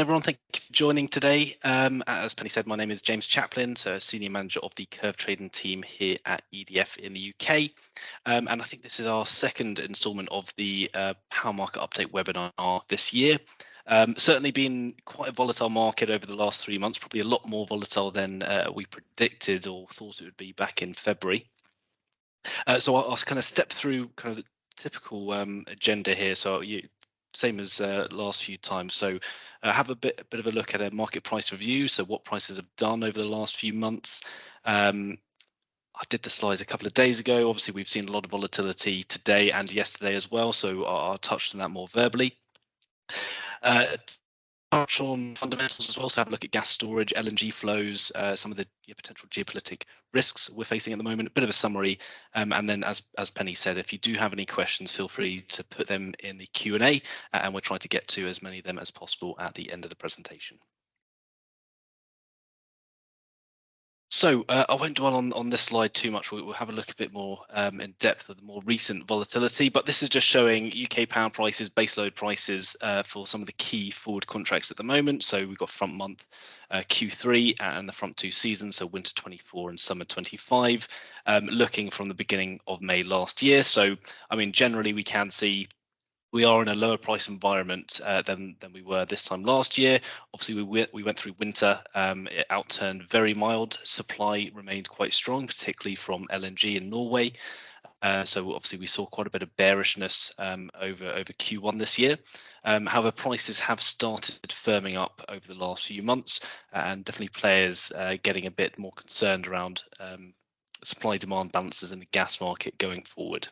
Everyone, thank you for joining today. As Penny said, my name is James Chaplin, so Senior Manager of the Curve Trading team here at EDF in the UK. And I think this is our second instalment of the Power Market Update webinar this year. Certainly been quite a volatile market over the last 3 months, probably a lot more volatile than we predicted or thought it would be back in February. So I'll kind of step through kind of the typical agenda here. So same as last few times. So have a bit of a look at a market price review. So what prices have done over the last few months. I did the slides a couple of days ago. Obviously, we've seen a lot of volatility today and yesterday as well. So I'll touch on that more verbally. Touch on fundamentals as well, so have a look at gas storage, LNG flows, some of the potential geopolitical risks we're facing at the moment, a bit of a summary, and then as Penny said, if you do have any questions, feel free to put them in the Q&A, and we'll try to get to as many of them as possible at the end of the presentation. So I won't dwell on this slide too much. We'll have a look a bit more in depth at the more recent volatility, but this is just showing UK power prices, baseload prices for some of the key forward contracts at the moment. So we've got front month Q3 and the front two seasons, so winter 24 and summer 25, looking from the beginning of May last year. So, I mean, generally we can see we are in a lower price environment than we were this time last year. Obviously, we went through winter. It outturned very mild. Supply remained quite strong, particularly from LNG in Norway. So obviously, we saw quite a bit of bearishness over Q1 this year. However, prices have started firming up over the last few months, and definitely players getting a bit more concerned around supply-demand balances in the gas market going forward.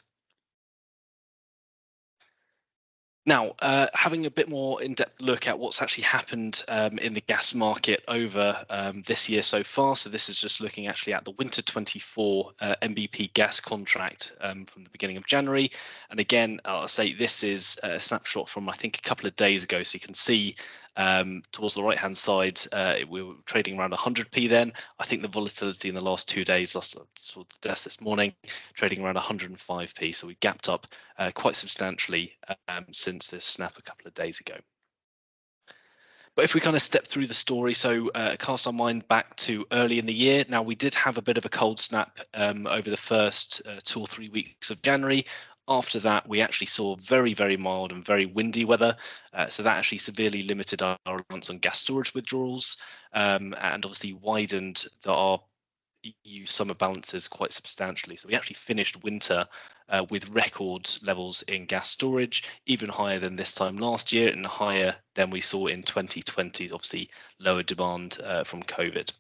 Now, having a bit more in-depth look at what's actually happened in the gas market over this year so far. So this is just looking actually at the winter 24 NBP gas contract from the beginning of January. And again, I'll say this is a snapshot from, I think, a couple of days ago. So you can see towards the right hand side, we were trading around 100p then. I think the volatility in the last 2 days, lost saw the desk this morning, trading around 105p. So we gapped up quite substantially since this snap a couple of days ago. But if we kind of step through the story, so cast our mind back to early in the year. Now, we did have a bit of a cold snap over the first 2 or 3 weeks of January. After that, we actually saw very, very mild and very windy weather. So that actually severely limited our reliance on gas storage withdrawals and obviously widened our EU summer balances quite substantially. So we actually finished winter with record levels in gas storage, even higher than this time last year and higher than we saw in 2020, obviously lower demand from COVID.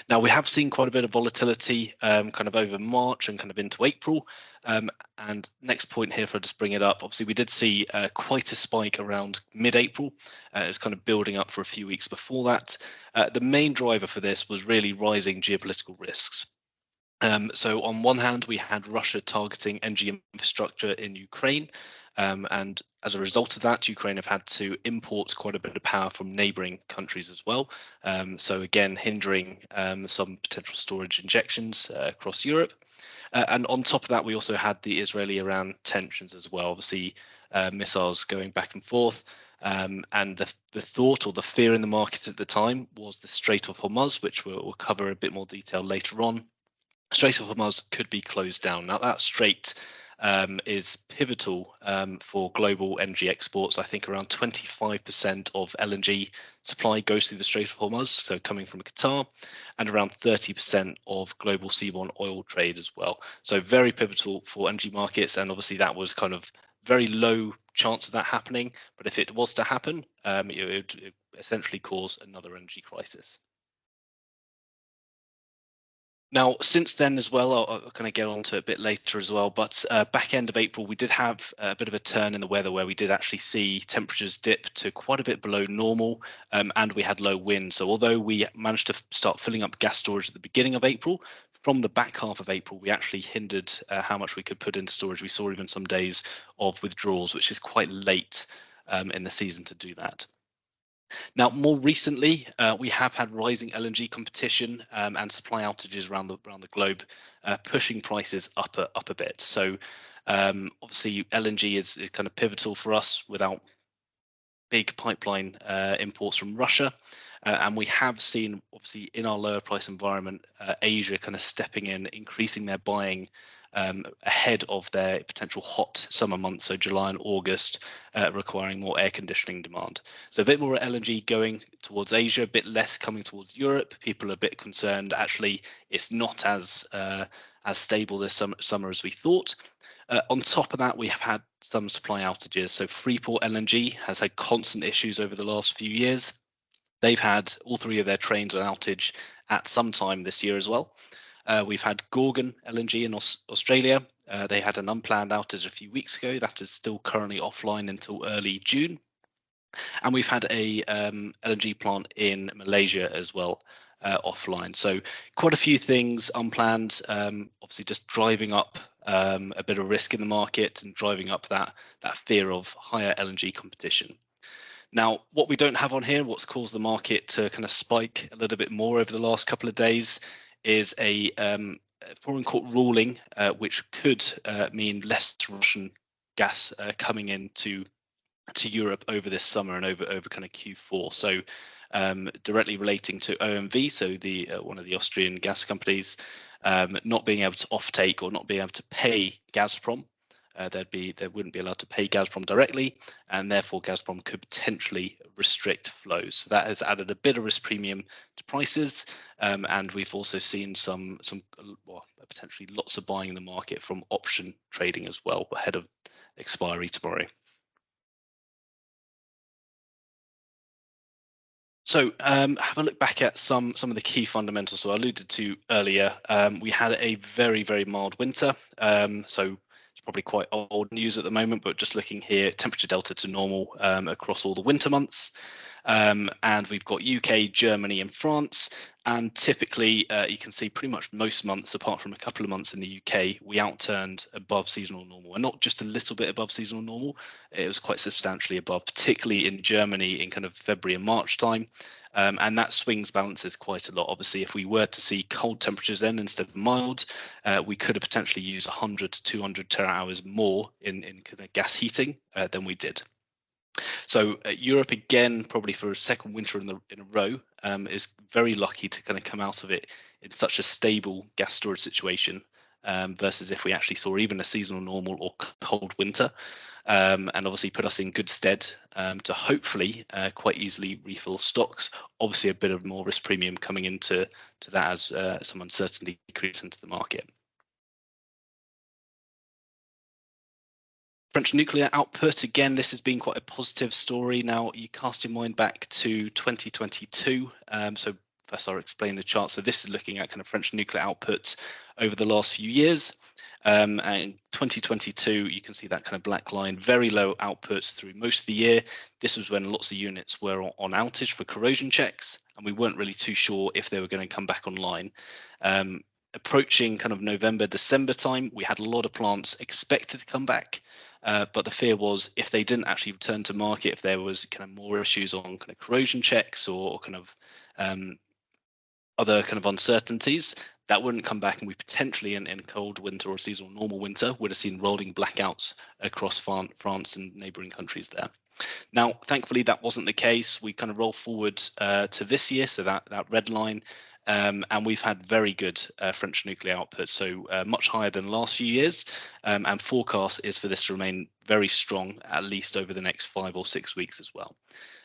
Now, we have seen quite a bit of volatility kind of over March and kind of into April. And next point here, if I just bring it up, obviously we did see quite a spike around mid-April. It was kind of building up for a few weeks before that. The main driver for this was really rising geopolitical risks. So on one hand, we had Russia targeting energy infrastructure in Ukraine. And as a result of that, Ukraine have had to import quite a bit of power from neighboring countries as well. So again, hindering some potential storage injections across Europe. And on top of that, we also had the Israeli-Iran tensions as well, obviously missiles going back and forth. And the thought or the fear in the market at the time was the Strait of Hormuz, which we'll cover a bit more detail later on. Strait of Hormuz could be closed down. Now that strait is pivotal for global energy exports. I think around 25% of LNG supply goes through the Strait of Hormuz, so coming from Qatar, and around 30% of global seaborne oil trade as well. So very pivotal for energy markets, and obviously that was kind of very low chance of that happening. But if it was to happen, it would essentially cause another energy crisis. Now, since then as well, I'll kind of get onto it a bit later as well, but back end of April, we did have a bit of a turn in the weather where we did actually see temperatures dip to quite a bit below normal, and we had low wind. So although we managed to start filling up gas storage at the beginning of April, from the back half of April, we actually hindered how much we could put into storage. We saw even some days of withdrawals, which is quite late in the season to do that. Now, more recently, we have had rising LNG competition and supply outages around the globe, pushing prices up a bit. So obviously, LNG is kind of pivotal for us. Without big pipeline imports from Russia. And we have seen, obviously, in our lower price environment, Asia kind of stepping in, increasing their buying ahead of their potential hot summer months, so July and August, requiring more air conditioning demand. So a bit more LNG going towards Asia, a bit less coming towards Europe. People are a bit concerned. Actually, it's not as stable this summer as we thought. On top of that, we have had some supply outages. So Freeport LNG has had constant issues over the last few years. They've had all three of their trains on outage at some time this year as well. We've had Gorgon LNG in Australia. They had an unplanned outage a few weeks ago. That is still currently offline until early June. And we've had a LNG plant in Malaysia as well, offline. So quite a few things unplanned, obviously just driving up a bit of risk in the market and driving up that fear of higher LNG competition. Now, what we don't have on here, what's caused the market to kind of spike a little bit more over the last couple of days, is a foreign court ruling, which could mean less Russian gas coming into Europe over this summer and over kind of Q4. So directly relating to OMV, so the one of the Austrian gas companies, not being able to offtake or not being able to pay Gazprom. They wouldn't be allowed to pay Gazprom directly, and therefore Gazprom could potentially restrict flows. So that has added a bit of risk premium to prices, and we've also seen some potentially lots of buying in the market from option trading as well ahead of expiry tomorrow. So have a look back at some of the key fundamentals. So I alluded to earlier, we had a very, very mild winter. So it's probably quite old news at the moment, but just looking here, temperature delta to normal across all the winter months. And we've got UK, Germany and France. And typically you can see pretty much most months, apart from a couple of months in the UK, we outturned above seasonal normal, and not just a little bit above seasonal normal. It was quite substantially above, particularly in Germany in kind of February and March time. And that swings balances quite a lot. Obviously, if we were to see cold temperatures then instead of mild, we could have potentially used 100 to 200 terawatt hours more in kind of gas heating than we did. So Europe, again, probably for a second winter in a row, is very lucky to kind of come out of it in such a stable gas storage situation, versus if we actually saw even a seasonal normal or cold winter, and obviously put us in good stead to hopefully quite easily refill stocks. Obviously, a bit of more risk premium coming into that as some uncertainty creeps into the market. French nuclear output, again, this has been quite a positive story. Now, you cast your mind back to 2022. So first I'll explain the chart. So this is looking at kind of French nuclear output over the last few years. And 2022, you can see that kind of black line, very low outputs through most of the year. This was when lots of units were on outage for corrosion checks, and we weren't really too sure if they were going to come back online. Approaching kind of November, December time, we had a lot of plants expected to come back. But the fear was if they didn't actually return to market, if there was kind of more issues on kind of corrosion checks or kind of other kind of uncertainties, that wouldn't come back, and we potentially in cold winter or seasonal normal winter would have seen rolling blackouts across France and neighbouring countries there. Now, thankfully, that wasn't the case. We kind of roll forward to this year, so that red line. And we've had very good French nuclear output, so much higher than the last few years, and forecast is for this to remain very strong, at least over the next 5 or 6 weeks as well.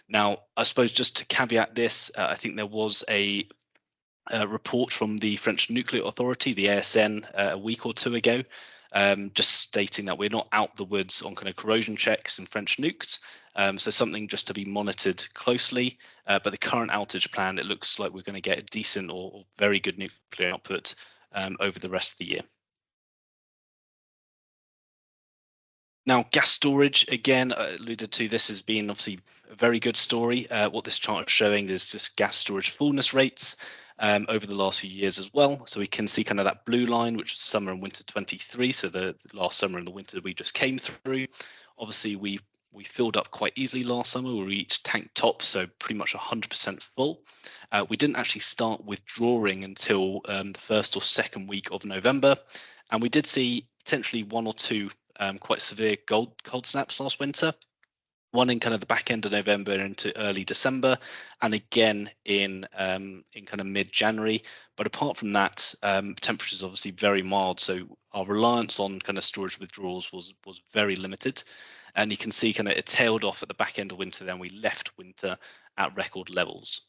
Now, I suppose just to caveat this, I think there was a report from the French Nuclear Authority, the ASN, a week or two ago, just stating that we're not out the woods on kind of corrosion checks and French nukes. So something just to be monitored closely. But the current outage plan, it looks like we're going to get a decent or very good nuclear output over the rest of the year. Now, gas storage, again, I alluded to, this has been obviously a very good story. What this chart is showing is just gas storage fullness rates over the last few years as well. So we can see kind of that blue line, which is summer and winter 23. So the last summer and the winter we just came through. Obviously, we filled up quite easily last summer. We reached tank top, so pretty much 100% full. We didn't actually start withdrawing until the first or second week of November. And we did see potentially one or two quite severe cold snaps last winter. one in kind of the back end of November into early December, and again in kind of mid-January. But apart from that, temperatures obviously very mild, so our reliance on kind of storage withdrawals was very limited. And you can see kind of it tailed off at the back end of winter, then we left winter at record levels.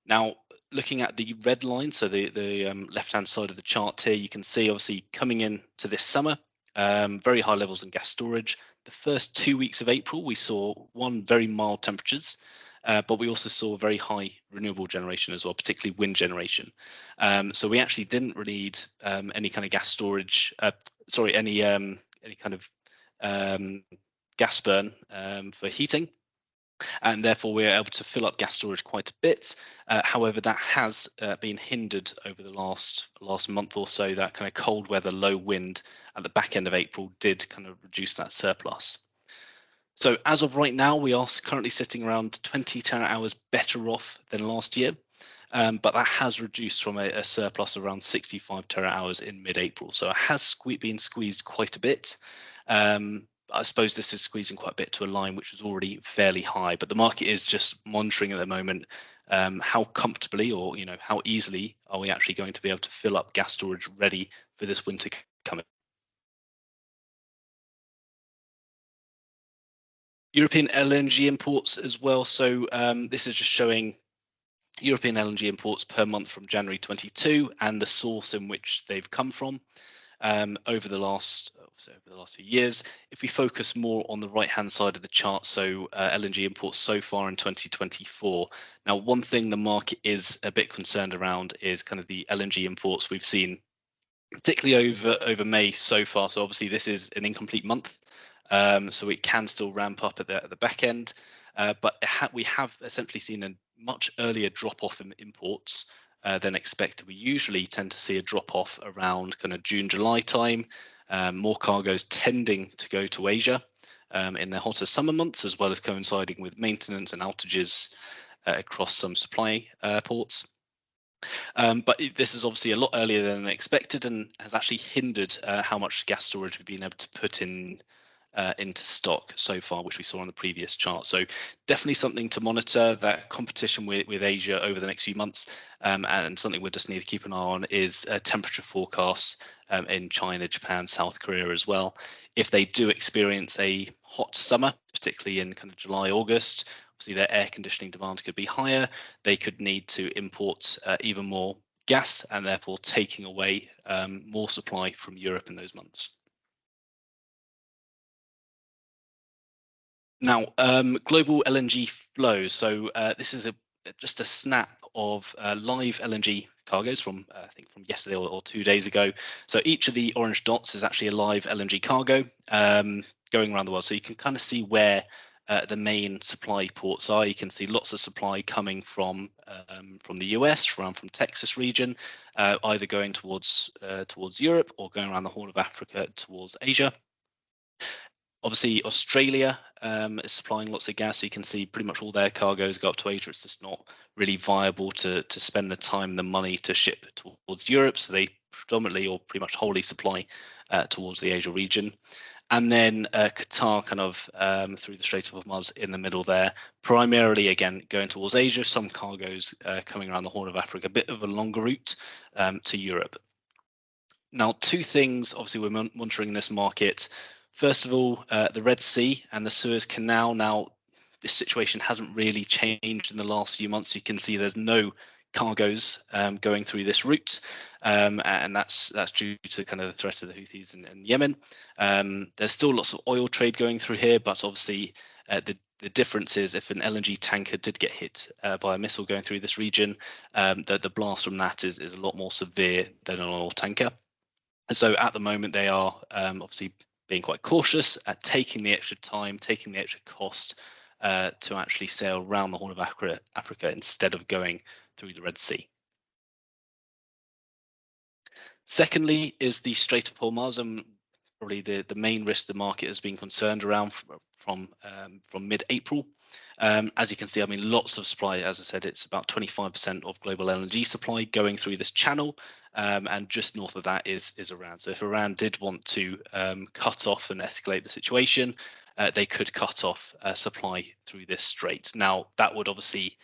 Now, looking at the red line, so the left-hand side of the chart here, you can see obviously coming into this summer, very high levels in gas storage. The first 2 weeks of April, we saw very mild temperatures, but we also saw very high renewable generation as well, particularly wind generation. So we actually didn't really need any kind of gas storage, any kind of gas burn for heating, and therefore we're able to fill up gas storage quite a bit. However, that has been hindered over the last month or so. That kind of cold weather, low wind at the back end of April did kind of reduce that surplus. So as of right now, we are currently sitting around 20 terawatt hours better off than last year. But that has reduced from a surplus around 65 terawatt hours in mid-April. So it has been squeezed quite a bit. I suppose this is squeezing quite a bit to a line which was already fairly high, but the market is just monitoring at the moment how comfortably or how easily are we actually going to be able to fill up gas storage ready for this winter coming. European LNG imports as well. So this is just showing European LNG imports per month from January 22 and the source in which they've come from. Over the last few years. If we focus more on the right-hand side of the chart, so LNG imports so far in 2024. Now, one thing the market is a bit concerned around is kind of the LNG imports we've seen, particularly over May so far. So obviously this is an incomplete month, so it can still ramp up at the back end. But we have essentially seen a much earlier drop off in imports than expected. We usually tend to see a drop off around kind of June, July time. More cargoes tending to go to Asia in the hotter summer months, as well as coinciding with maintenance and outages across some supply ports. But this is obviously a lot earlier than expected and has actually hindered how much gas storage we've been able to put into stock so far, which we saw on the previous chart. So definitely something to monitor, that competition with Asia over the next few months, and something we just need to keep an eye on is temperature forecasts in China, Japan, South Korea as well. If they do experience a hot summer, particularly in kind of July, August, obviously their air conditioning demand could be higher. They could need to import even more gas and therefore taking away more supply from Europe in those months. Now, global LNG flows. So this is just a snap of live LNG cargoes from I think from yesterday or 2 days ago. So each of the orange dots is actually a live LNG cargo going around the world. So you can kind of see where the main supply ports are. You can see lots of supply coming from the US, from Texas region, either going towards Europe or going around the Horn of Africa towards Asia. Obviously, Australia is supplying lots of gas. So you can see pretty much all their cargoes go up to Asia. It's just not really viable to spend the time, the money to ship towards Europe. So they predominantly or pretty much wholly supply towards the Asia region. And then Qatar kind of through the Strait of Hormuz in the middle there, primarily, again, going towards Asia, some cargoes coming around the Horn of Africa, a bit of a longer route to Europe. Now, two things, obviously, we're monitoring this market. First of all, the Red Sea and the Suez Canal. Now, this situation hasn't really changed in the last few months. You can see there's no cargoes going through this route, and that's due to kind of the threat of the Houthis in Yemen. There's still lots of oil trade going through here, but obviously the difference is if an LNG tanker did get hit by a missile going through this region, the blast from that is a lot more severe than an oil tanker. And so at the moment they are obviously being quite cautious at taking the extra time, taking the extra cost to actually sail around the Horn of Africa instead of going through the Red Sea. Secondly is the Strait of Hormuz, and probably the main risk the market has been concerned around from mid-April. As you can see, I mean, lots of supply. As I said, it's about 25% of global LNG supply going through this channel, and just north of that is Iran. So if Iran did want to cut off and escalate the situation, they could cut off supply through this strait. Now, that would obviously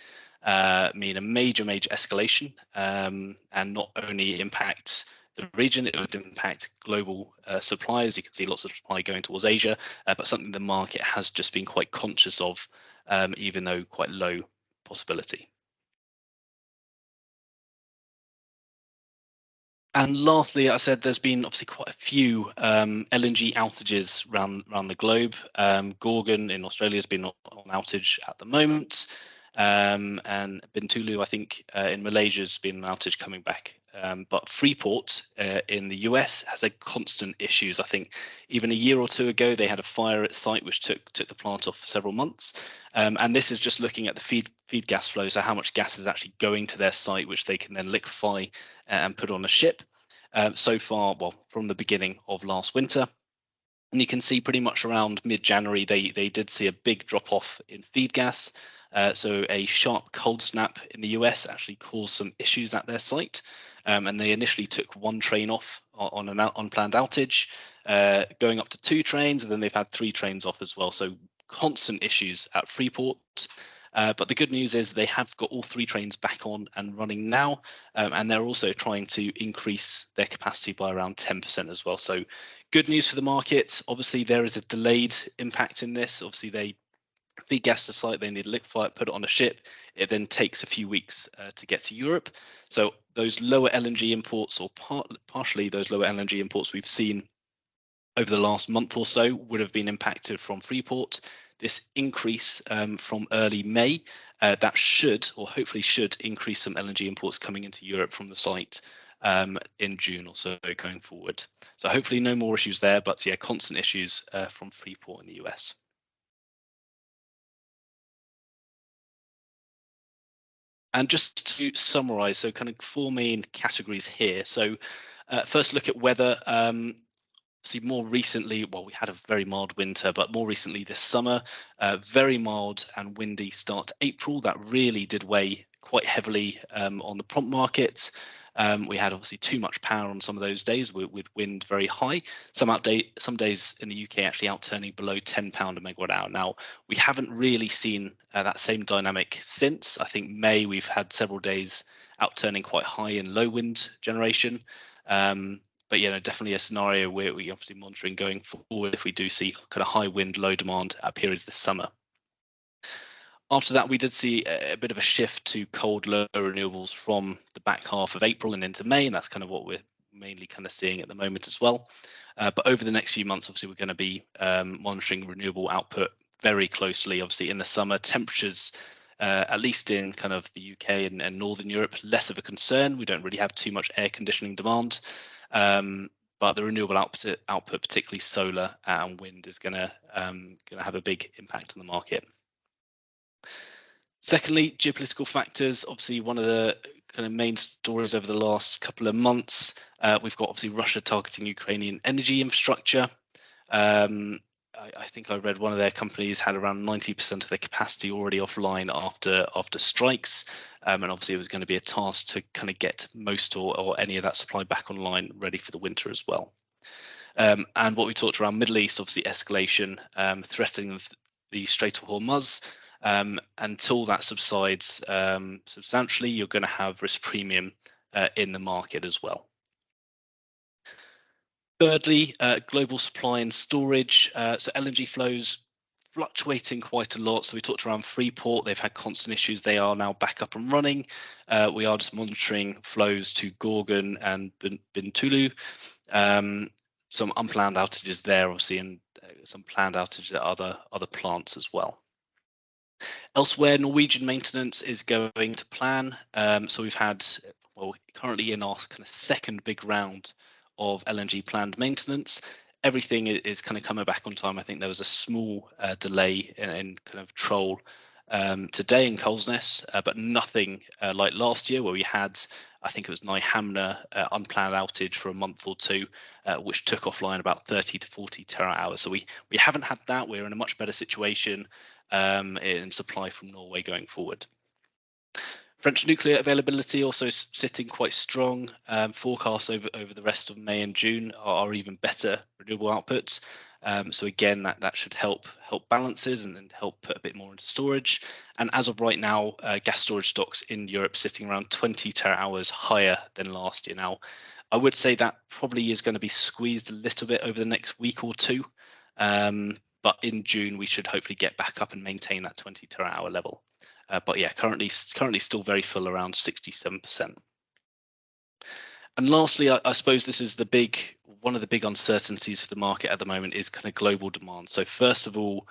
mean a major escalation, and not only impact the region, it would impact global suppliers. You can see lots of supply going towards Asia, but something the market has just been quite conscious of, even though quite low possibility. And lastly, I said there's been obviously quite a few LNG outages around the globe. Gorgon in Australia has been on outage at the moment, and Bintulu, I think, in Malaysia has been an outage coming back. But Freeport in the US has had constant issues. I think even a year or two ago they had a fire at site which took the plant off for several months. And this is just looking at the feed gas flow, so how much gas is actually going to their site, which they can then liquefy and put on a ship. So far, well, from the beginning of last winter, and you can see pretty much around mid-January, they did see a big drop off in feed gas. So a sharp cold snap in the US actually caused some issues at their site. And they initially took one train off on an unplanned outage, going up to 2 trains, and then they've had 3 trains off as well. So constant issues at Freeport. But the good news is they have got all 3 trains back on and running now, and they're also trying to increase their capacity by around 10% as well. So good news for the market. Obviously, there is a delayed impact in this. Obviously, they feed gas to site, they need to liquefy it, put it on a ship. It then takes a few weeks to get to Europe. So those lower LNG imports, or partially those lower LNG imports we've seen over the last month or so, would have been impacted from Freeport. This increase from early May, that should, or hopefully should, increase some LNG imports coming into Europe from the site in June or so going forward. So hopefully no more issues there, but yeah, constant issues from Freeport in the US. And just to summarize, so kind of 4 main categories here. So first look at weather. See, more recently, well, we had a very mild winter, but more recently this summer, very mild and windy start to April. That really did weigh quite heavily on the prompt market. We had obviously too much power on some of those days with wind very high. Some days in the UK actually outturning below £10 a megawatt hour. Now, we haven't really seen that same dynamic since. I think May we've had several days outturning quite high in low wind generation. But yeah, definitely a scenario where we're obviously monitoring going forward if we do see kind of high wind, low demand at periods this summer. After that, we did see a bit of a shift to cold, low renewables from the back half of April and into May, and that's kind of what we're mainly kind of seeing at the moment as well. But over the next few months, obviously, we're going to be monitoring renewable output very closely. Obviously, in the summer, temperatures, at least in kind of the UK and Northern Europe, less of a concern. We don't really have too much air conditioning demand. But the renewable output, particularly solar and wind, is going to have a big impact on the market. Secondly, geopolitical factors. Obviously, one of the kind of main stories over the last couple of months, we've got obviously Russia targeting Ukrainian energy infrastructure. I think I read one of their companies had around 90% of their capacity already offline after strikes, and obviously it was going to be a task to kind of get most or any of that supply back online, ready for the winter as well. And what we talked around Middle East, obviously escalation, threatening the Strait of Hormuz. Until that subsides substantially, you're going to have risk premium in the market as well. Thirdly, global supply and storage. So LNG flows fluctuating quite a lot. So we talked around Freeport. They've had constant issues. They are now back up and running. We are just monitoring flows to Gorgon and Bintulu. Some unplanned outages there, obviously, and some planned outages at other plants as well. Elsewhere, Norwegian maintenance is going to plan. So we've had, well, currently in our kind of second big round of LNG planned maintenance. Everything is kind of coming back on time. I think there was a small delay in kind of Troll today in Colsness, but nothing like last year where we had, I think it was Nyhamna unplanned outage for a month or two, which took offline about 30 to 40 terawatt hours. So we haven't had that. We're in a much better situation in supply from Norway going forward. French nuclear availability also sitting quite strong. Forecasts over the rest of May and June are even better renewable outputs. So again, that should help balances and help put a bit more into storage. And as of right now, gas storage stocks in Europe sitting around 20 terawatt hours higher than last year. Now, I would say that probably is going to be squeezed a little bit over the next week or two. But in June, we should hopefully get back up and maintain that 20 terawatt hour level. But yeah, currently still very full, around 67%. And lastly, I suppose this is one of the big uncertainties for the market at the moment is kind of global demand. So first of all,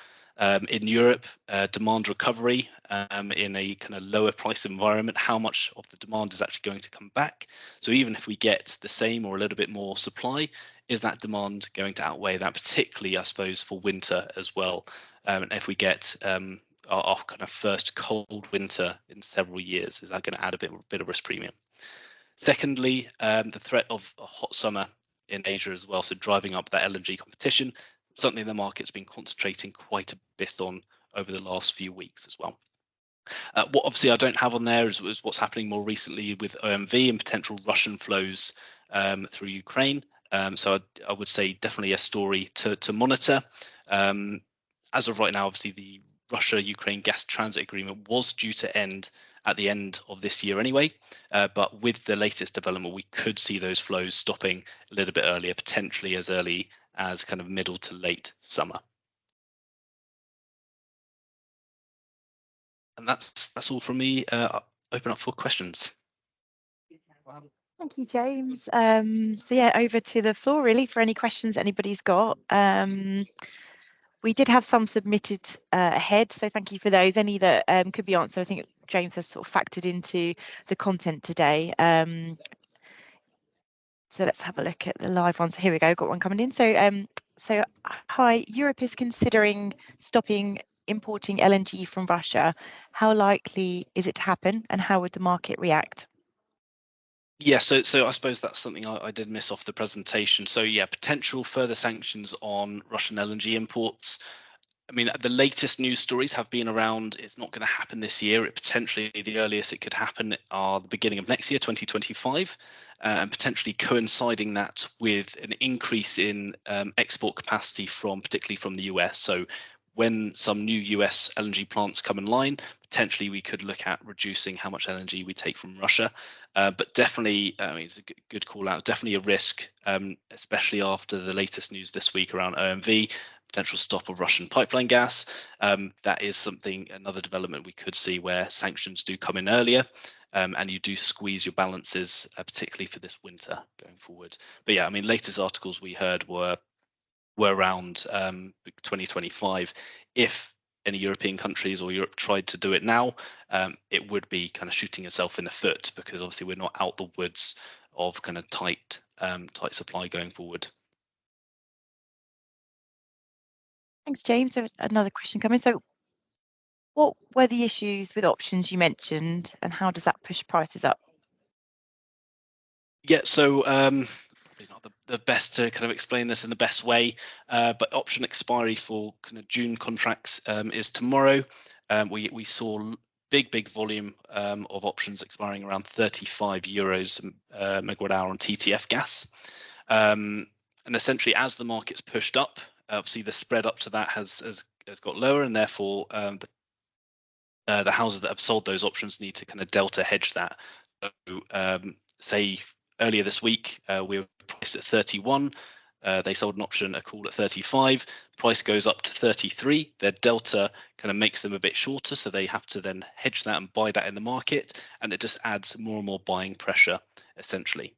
in Europe, demand recovery in a kind of lower price environment, how much of the demand is actually going to come back? So even if we get the same or a little bit more supply, is that demand going to outweigh that, particularly, I suppose, for winter as well? And if we get our kind of first cold winter in several years, is that going to add a bit of risk premium? Secondly, the threat of a hot summer in Asia as well, so driving up that LNG competition, something the market's been concentrating quite a bit on over the last few weeks as well. What obviously I don't have on there is what's happening more recently with OMV and potential Russian flows through Ukraine. So I would say definitely a story to monitor. As of right now, obviously the Russia-Ukraine gas transit agreement was due to end at the end of this year anyway, but with the latest development, we could see those flows stopping a little bit earlier, potentially as early as kind of middle to late summer. And that's all from me. Open up for questions. Thank you, James. So yeah, over to the floor really for any questions anybody's got. We did have some submitted ahead, so thank you for those. Any that could be answered, I think James has sort of factored into the content today. So let's have a look at the live ones. Here we go, got one coming in. So hi, Europe is considering stopping importing LNG from Russia. How likely is it to happen, and how would the market react? Yeah, so I suppose that's something I did miss off the presentation. So yeah, potential further sanctions on Russian LNG imports. I mean, the latest news stories have been around it's not going to happen this year. It potentially, the earliest it could happen are the beginning of next year, 2025, and potentially coinciding that with an increase in export capacity particularly from the US. So when some new US LNG plants come online, potentially we could look at reducing how much LNG we take from Russia. But definitely, I mean, it's a good call out. Definitely a risk, especially after the latest news this week around OMV, potential stop of Russian pipeline gas. That is another development we could see where sanctions do come in earlier. And you do squeeze your balances, particularly for this winter going forward. But yeah, I mean, latest articles we heard were around 2025. If any European countries or Europe tried to do it now, it would be kind of shooting yourself in the foot, because obviously we're not out the woods of kind of tight supply going forward. Thanks, James. So another question coming. So what were the issues with options you mentioned, and how does that push prices up? Yeah, so probably not the best to kind of explain this in the best way, but option expiry for kind of June contracts is tomorrow. We saw big volume of options expiring around 35 euros megawatt hour on TTF gas. And essentially, as the market's pushed up, obviously the spread up to that has got lower, and therefore the houses that have sold those options need to kind of delta hedge that. So say earlier this week, we were priced at 31. They sold an option, a call at 35. Price goes up to 33. Their delta kind of makes them a bit shorter, so they have to then hedge that and buy that in the market, and it just adds more and more buying pressure, essentially.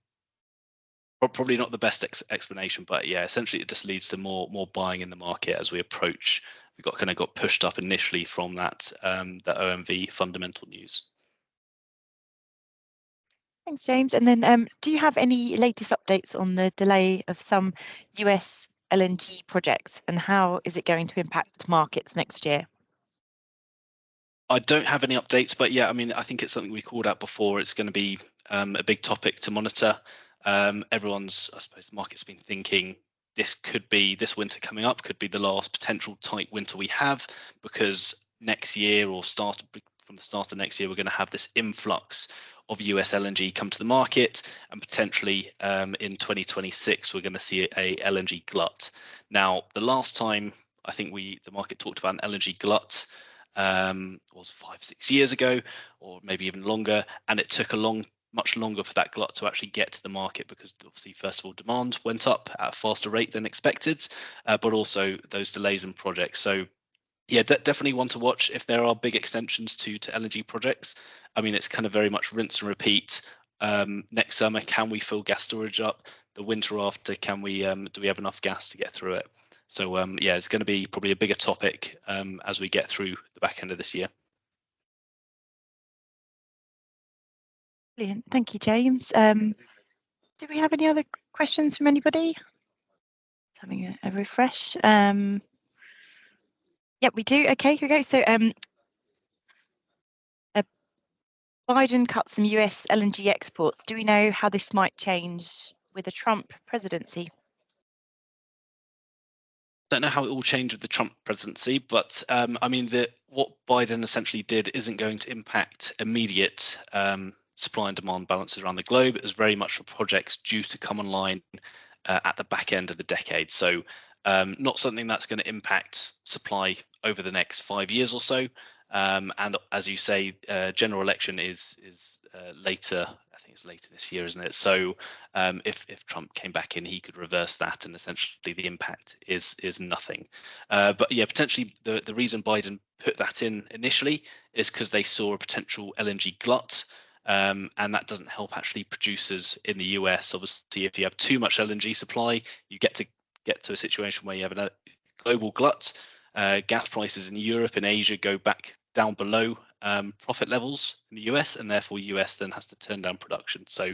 Probably not the best explanation, but yeah, essentially it just leads to more buying in the market as we approach. We got pushed up initially from that the OMV fundamental news. Thanks, James. And then do you have any latest updates on the delay of some US LNG projects, and how is it going to impact markets next year? I don't have any updates, but yeah, I mean, I think it's something we called out before. It's going to be a big topic to monitor. Everyone's, I suppose, the market's been thinking this winter coming up could be the last potential tight winter we have, because next year or start from the start of next year, we're going to have this influx of US LNG come to the market, and potentially in 2026 we're going to see a LNG glut. Now, the last time I think the market talked about an LNG glut was 5-6 years ago, or maybe even longer, and it took much longer for that glut to actually get to the market, because obviously, first of all, demand went up at a faster rate than expected, but also those delays in projects. So yeah, definitely one to watch if there are big extensions to LNG projects. I mean, it's kind of very much rinse and repeat. Next summer, can we fill gas storage up? The winter after, can we do we have enough gas to get through it? So yeah, it's going to be probably a bigger topic as we get through the back end of this year. Brilliant. Thank you, James. Do we have any other questions from anybody? Just having a refresh. Yep, we do. Okay, here we go. So Biden cut some US LNG exports. Do we know how this might change with a Trump presidency? Don't know how it will change with the Trump presidency, but I mean, what Biden essentially did isn't going to impact immediate supply and demand balances around the globe. It was very much for projects due to come online at the back end of the decade. So not something that's going to impact supply over the next 5 years or so. And as you say, general election is later. I think it's later this year, isn't it? So if Trump came back in, he could reverse that, and essentially the impact is nothing. But yeah, potentially the reason Biden put that in initially is because they saw a potential LNG glut. And that doesn't help actually producers in the US. Obviously, if you have too much LNG supply, you get to a situation where you have a global glut. Gas prices in Europe and Asia go back down below profit levels in the US, and therefore US then has to turn down production. So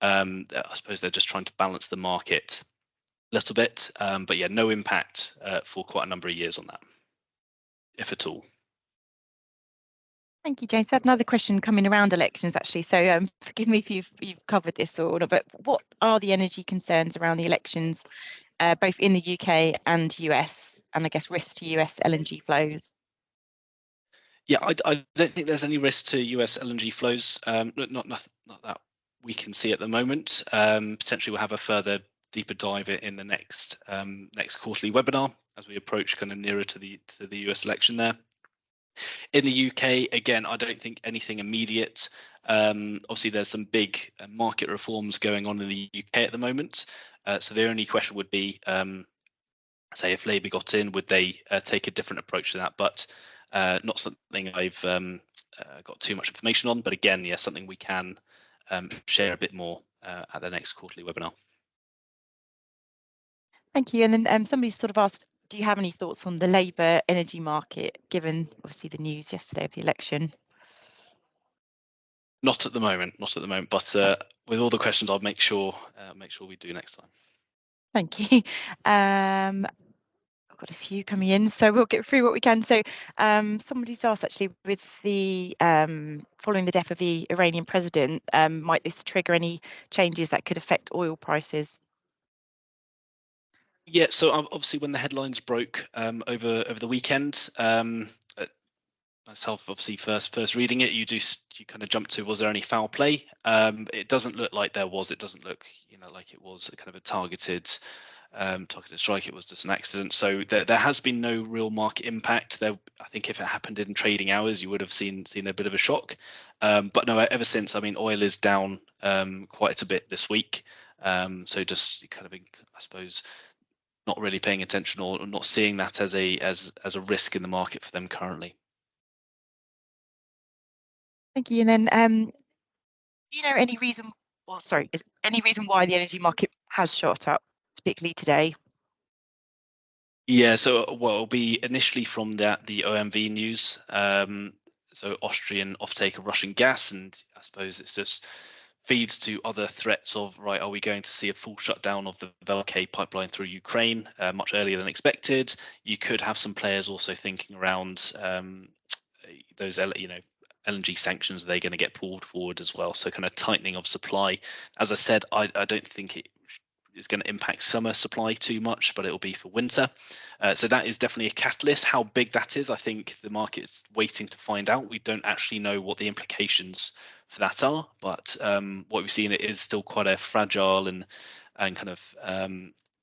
I suppose they're just trying to balance the market a little bit. But yeah, no impact for quite a number of years on that, if at all. Thank you, James. We had another question coming around elections, actually. So forgive me if you've covered this or not, but what are the energy concerns around the elections, both in the UK and US, and I guess risk to US LNG flows? Yeah, I don't think there's any risk to US LNG flows. Not that we can see at the moment. Potentially, we'll have a further deeper dive in the next quarterly webinar as we approach kind of nearer to the US election there. In the UK, again, I don't think anything immediate. Obviously, there's some big market reforms going on in the UK at the moment. So the only question would be, say, if Labour got in, would they take a different approach to that? But not something I've got too much information on. But again, yeah, something we can share a bit more at the next quarterly webinar. Thank you. And then somebody sort of asked, do you have any thoughts on the Labour energy market, given obviously the news yesterday of the election? Not at the moment, but with all the questions, I'll make sure we do next time. Thank you. I've got a few coming in, so we'll get through what we can. So somebody's asked, actually, with the following the death of the Iranian president, might this trigger any changes that could affect oil prices? Yeah, so obviously when the headlines broke over the weekend, myself obviously first reading it, you kind of jump to, was there any foul play? It doesn't look like there was. It doesn't look like it was a kind of a targeted strike. It was just an accident. So there has been no real market impact. I think if it happened in trading hours, you would have seen a bit of a shock. But no, ever since, I mean, oil is down quite a bit this week. So just kind of, I suppose, not really paying attention or not seeing that as a risk in the market for them currently. Thank you. And then, do you know any reason? Well, sorry, is any reason why the energy market has shot up, particularly today? Yeah, so it'll be initially from the OMV news. So Austrian offtake of Russian gas, and I suppose it's just feeds to other threats of, right, are we going to see a full shutdown of the Velkey pipeline through Ukraine much earlier than expected? You could have some players also thinking around those, LNG sanctions. Are they going to get pulled forward as well? So kind of tightening of supply. As I said, I don't think is going to impact summer supply too much, but it will be for winter. So that is definitely a catalyst. How big that is, I think the market is waiting to find out. We don't actually know what the implications for that are, but what we've seen, it is still quite a fragile and kind of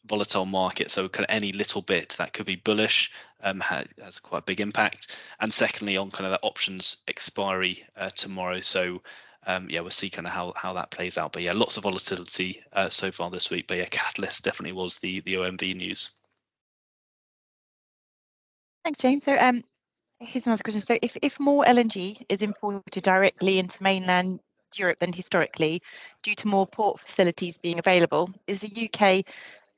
volatile market. So kind of any little bit that could be bullish has quite a big impact. And secondly, on kind of the options expiry tomorrow. So yeah, we'll see kind of how that plays out. But yeah, lots of volatility so far this week. But yeah, catalyst definitely was the OMV news. Thanks, James. So here's another question. So if more LNG is imported directly into mainland Europe than historically, due to more port facilities being available, is the UK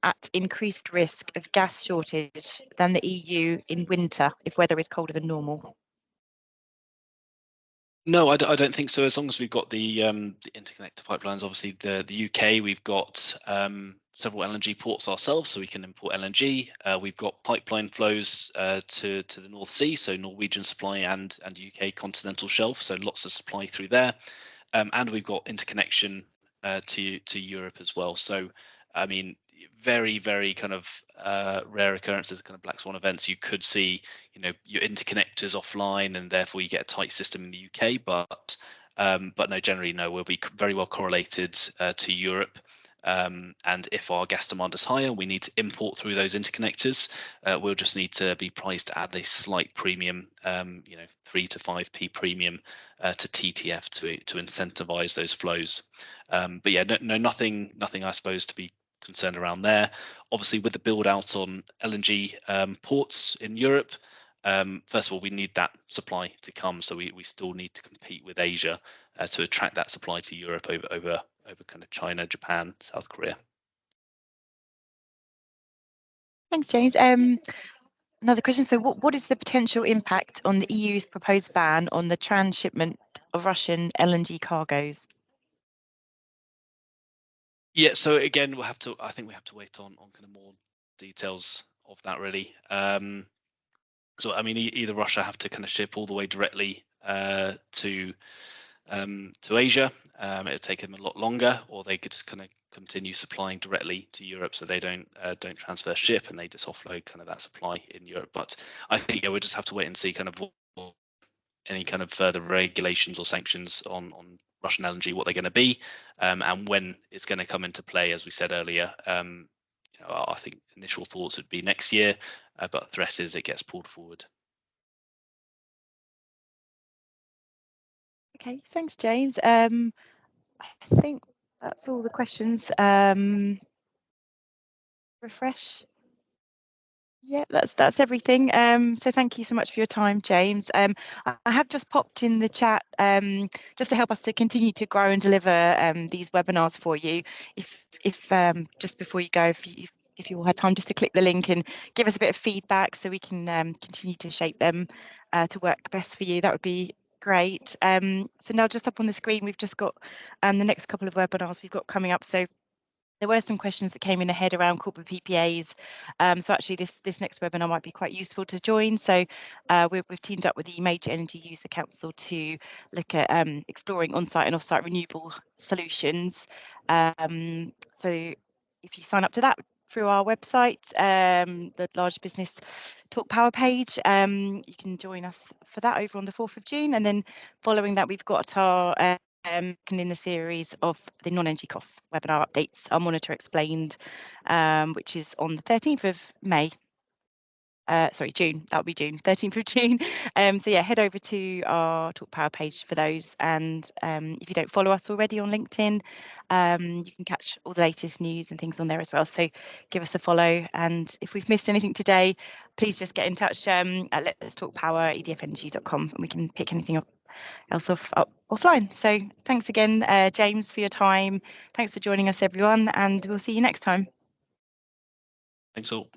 at increased risk of gas shortage than the EU in winter if weather is colder than normal? No, I don't think so. As long as we've got the interconnector pipelines, obviously the UK, we've got several LNG ports ourselves, so we can import LNG. We've got pipeline flows to the North Sea, so Norwegian supply and UK continental shelf, so lots of supply through there. And we've got interconnection to Europe as well. So, I mean, very, very kind of rare occurrences, kind of black swan events. You could see, your interconnectors offline, and therefore you get a tight system in the UK. But no, generally no. We'll be very well correlated to Europe. And if our gas demand is higher, we need to import through those interconnectors. We'll just need to be priced at a slight premium, 3 to 5p premium to TTF to incentivize those flows. But yeah, no, nothing I suppose to be concerned around there. Obviously, with the build out on LNG ports in Europe, first of all, we need that supply to come, so we still need to compete with Asia to attract that supply to Europe over kind of China, Japan, South Korea. Thanks, James. Another question. So what is the potential impact on the EU's proposed ban on the transshipment of Russian LNG cargoes? Yeah, so again, I think we have to wait on kind of more details of that really. So I mean, either Russia have to kind of ship all the way directly to Asia. It'll take them a lot longer, or they could just kind of continue supplying directly to Europe, so they don't transfer ship and they just offload kind of that supply in Europe. But I think we'll just have to wait and see kind of any kind of further regulations or sanctions on Russian LNG, what they're going to be, and when it's going to come into play. As we said earlier, I think initial thoughts would be next year, but threat is it gets pulled forward. Okay, thanks, James. I think that's all the questions. Refresh. Yeah, that's everything. So thank you so much for your time, James. I have just popped in the chat just to help us to continue to grow and deliver these webinars for you. If just before you go, if you all had time just to click the link and give us a bit of feedback so we can continue to shape them to work best for you, that would be great. So now just up on the screen, we've just got the next couple of webinars we've got coming up. So there were some questions that came in ahead around corporate PPAs. So actually this next webinar might be quite useful to join. So we've teamed up with the Major Energy User Council to look at exploring on-site and off-site renewable solutions. So if you sign up to that through our website, the Large Business Talk Power page, you can join us for that over on the 4th of June. And then following that, we've got our in the series of the non-energy costs webinar updates, our Monitor Explained, which is on the 13th of May. Sorry, June. That'll be June, 13th of June. So yeah, head over to our Talk Power page for those. And if you don't follow us already on LinkedIn, you can catch all the latest news and things on there as well. So give us a follow. And if we've missed anything today, please just get in touch at Let's Talk Power, edfenergy.com, and we can pick anything up else offline. So thanks again, James, for your time. Thanks for joining us, everyone, and we'll see you next time. Thanks all.